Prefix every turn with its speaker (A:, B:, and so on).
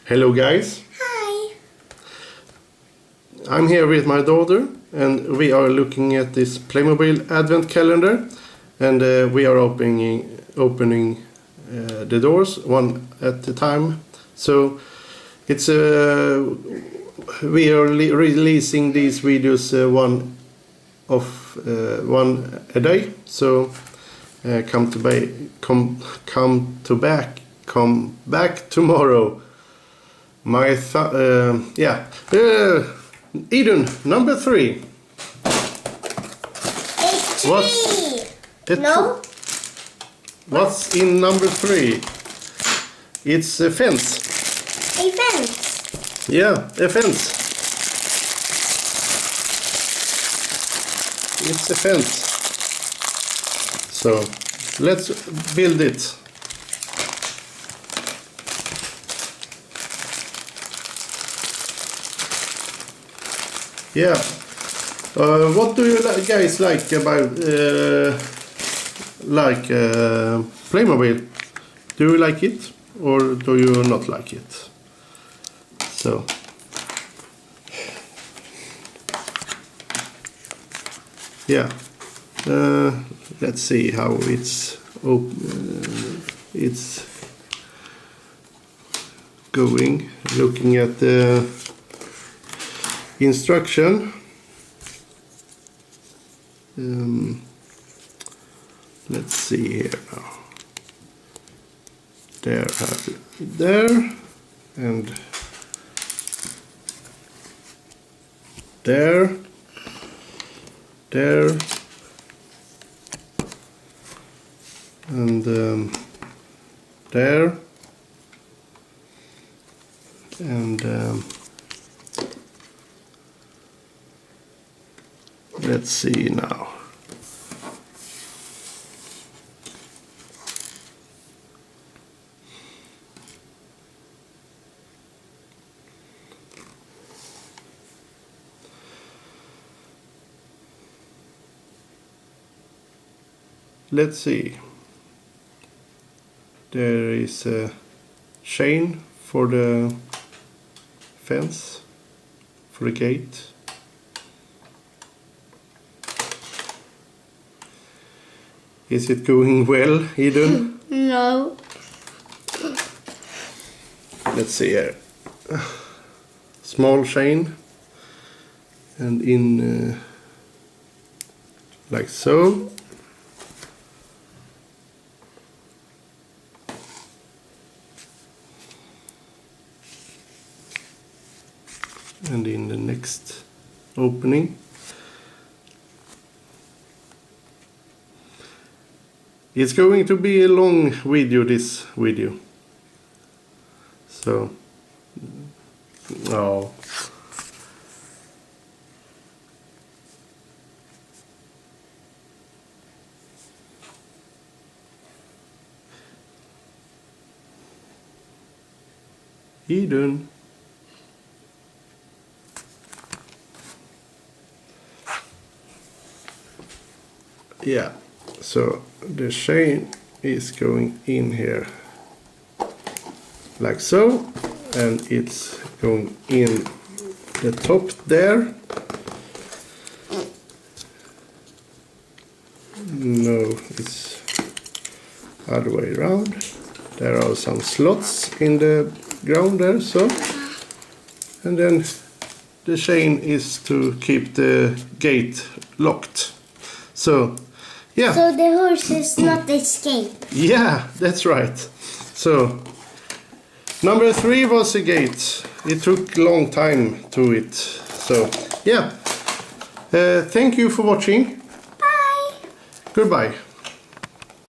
A: Hello guys.
B: Hi.
A: I'm here with my daughter and we are looking at this Playmobil Advent calendar, and we are opening the doors one at a time. So it's we are releasing these videos one a day. So come back tomorrow. Eden, number 3.
B: It's tree. No.
A: What's in number 3? It's a fence.
B: A fence.
A: Yeah, a fence. It's a fence. So let's build it. Yeah. What do you guys like about Playmobil? Do you like it or do you not like it? So yeah. Let's see how it's going. Looking at the instruction. Let's see here now. There and there and there and let's see now. Let's see. There is a chain for the fence, for the gate. Is it going well, Eden?
B: No.
A: Let's see here. Small chain, and in like so. And in the next opening. It's going to be a long video, this video. So, oh. Eden. Yeah, so the chain is going in here like so, and it's going in the top there. No, it's other way around. There are some slots in the ground there, so, and then the chain is to keep the gate locked. So yeah.
B: So the horses not escape.
A: Yeah, that's right. So number 3 was a gate. It took a long time to it. So yeah. Thank you for watching.
B: Bye.
A: Goodbye.